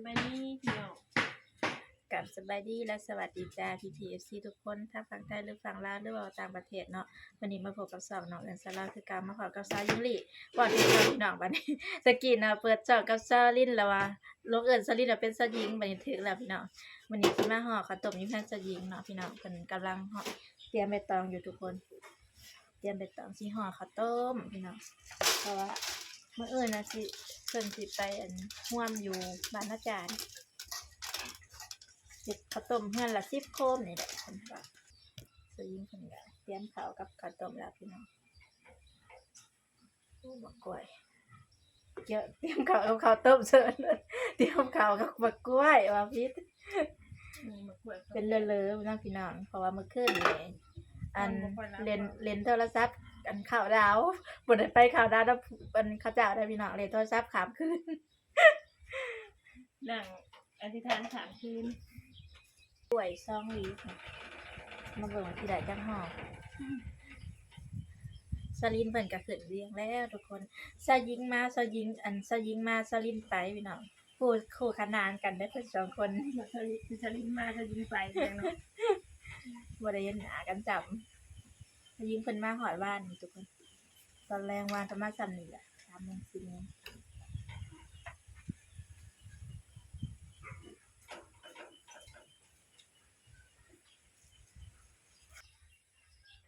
บายดีพี่น้องกับสบายดีและสวัสดีจ้าPTFC ทุกคนทั้งฝั่งไทยหรือฝั่งลาวหรือว่าต่างประเทศเนาะวันนี้มาพบกับ2น้องเอิ้นสลาวคือการมาพบกับสาวยิงลี่บ่ที่พี่น้องบัดนี้ตะกี้น่ะเปิดช่องกับสาวลินแล้วว่าลงเอิ้นสาวลินเป็นสาวหญิงบัดนี้ถึกแล้วพี่น้องวันนี้สิมาห่อข้าวต้มอยู่เฮือนสาวหญิงเนาะพี่น้องเพิ่นกำลังห่อเตรียมใบตองอยู่ทุกคนเตรียมใบตองสิห่อข้าวต้มพี่น้องเพราะว่ามื้ออื่นน่ะสิเพิ่นสิไปร่วมอยู่บ้านอาจารย์ข้าวต้มเฮือนละ10โคมนี่แหละเพิ่นว่าสยิงเพิ่นก็เตรียมข้าวกับข้าวต้มแล้วพี่น้องโอ้บักกล้วยเยอะเตรียมข้าวกับข้าวต้มเสิร์ฟเลยเตรียมข้าวกับบักกล้วยว่าพิษเป็นเลอะๆพี่น้องเพราะว่าเมื่อคืนนี่อันเล่นโทรศัพท์อันข้าวดาวบ่ได้ไปข้าวดาวแล้วอันเขาเจ้าได้พี่น้องเล่นโทรศัพท์ข้ามคืนนั่งอธิษฐาน3 คืนกล้วย2หวีมาเบิ่งที่ได้จังห่อสลินเพิ่นก็ขึ้นเรียงแล้วทุกคนสยิงมาสยิงสยิงมาสลินไปพี่น้องคู่ขนานกันเด้อเพิ่น2คนสลินมาจะยิงไปจังเนาะบ่ได้เห็นหน้ากันจำสยิงเพิ่นมาฮอดบ้านนี่ทุกคนตอนแรงวานประมาณ3:00นแหละ3:00น4:00น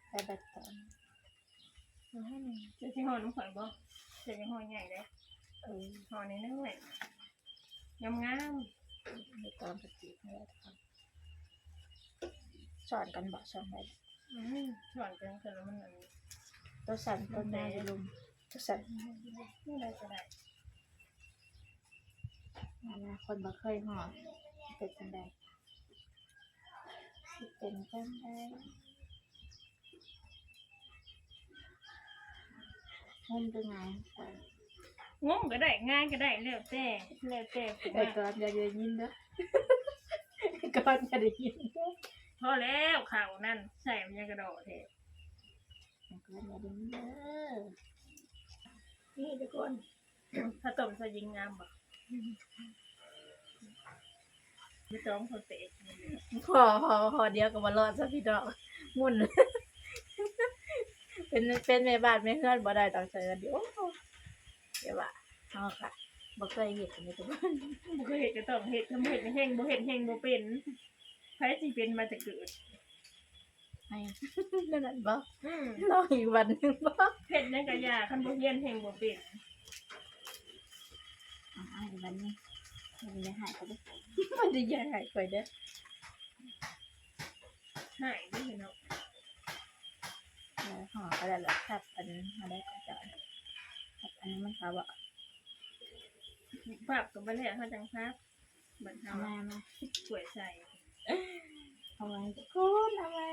ไปบัดตอนจะสิห่อน้ำข่อยบ่จะยังห่อใหญ่เด้ห่อน้อยๆงาม ในตอนปฏิบัติแล้วครับสอนกันบ่สอนได้ สอนกันแต่ละมันอันตัวสั่นต้นไม้ลุมตัวสั่นไม่ได้ก็ได้คนบ่เคยห่อเป็นจังได๋สิเป็นจังได๋งมเป็นไงงงก็ได้ง่ายก็ได้แล้วแต่แต่ก่อนอย่าได้ยินเด้อก่อนอย่าได้ยินพอแล้วข้าวนั่นใส่มันยังกระโดดแท้ก่อนอย่าได้ยินเด้อนี่ทุกคนถ้าต้มใส่ยิงงามบ่ไม่ต้องคนเตะพอเดียวก็บ่รอดซะพี่น้องมุ่นเป็นแม่บ้านแม่เฮือนบ่ได้ต้องใช้กันเดี๋ยวเดี๋ยวว่าเฮาค่ะบ่เคยเฮ็ดอันนี้ทุกคน บ่เคยเฮ็ดก็ต้องเฮ็ดทำเฮ็ดแห้งบ่เฮ็ดแห้งบ่เป็นไผสิเป็นมาแต่เกิดให้นั่นบ่รออีกวันนึงบ่เฮ็ดจังก็ยากคันบ่เรียนแห้งบ่เป็นอีกวันนี้มันจะหายไปเด้อมันจะหายไปเด้อหายเด้อเนาะห่อก็ได้แล้วครับอันมาได้ก็จะครับอันนี้มันเขาบ่ปรับก็บ่แล้วเฮาจังครับบัดเฮามาถ้วยใส่เอาไว้ทุกคนเอาไว้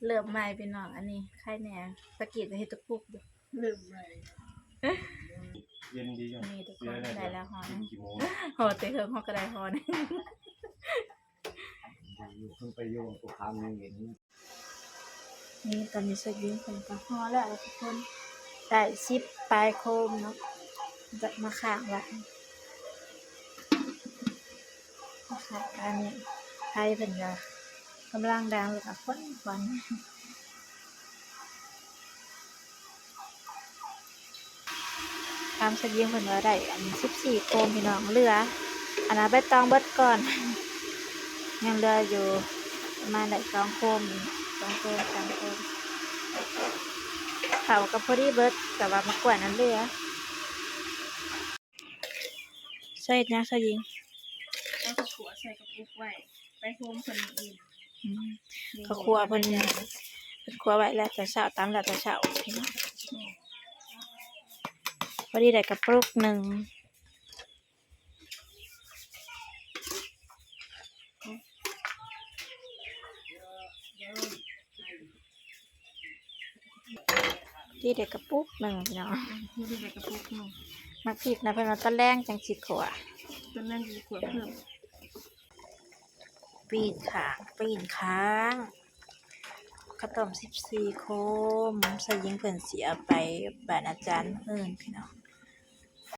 เริ่มใหม่พี่น้องอันนี้ไข่แหน่ตะกี้จะเฮ็ดตะกุกอยู่ลืมไปเย็นดีจังนี่ทุกคนได้แล้วห่อนึงกี่โมงห่อแต่เฮิงห่อก็ได้ห่อนึงเพิ่งไปโยงตัวคำยังเห็นนี่ตอนนี้สยิงเพิ่นก็ห่อแล้วทุกคนได้10ปลายโคมเนาะจะมาข้างไว้ค่ะอันนี้ไข่เพิ่นก็กำลังดังเลยค่ะควันตามสยิงเพิ่นว่าได้อัน14โคมพี่น้องเหลืออันนั้นใบตองเบิดก่อนยังเหลืออยู่ประมาณได้2โคม2โคม3โคมข้าวก็พอดีเบิดแต่ว่ามากล้วยนั้นเหลือใส่นะสยิงเอาข้าวขัวใส่กระปุกไว้ไปโฮมเพิ่นอื่นข้าวคั่วเพิ่นคั่วไว้แล้วแต่เช้าตามแล้วแต่เช้าพี่น้องพอดีได้กระปุกหนึ่งที่เด็กกระปุกหนึ่งพี่น้องที่ได้กระปุกนึงมักพริกนะเพิ่นว่าตอนแรงจังสิขัวตอนนั้นสิขัวเพิ่มปีนค้าง ข้าวต้ม14โคมใส่ยิงเพิ่นสิเอาไปบ้านอาจารย์เพิ่นพี่น้อง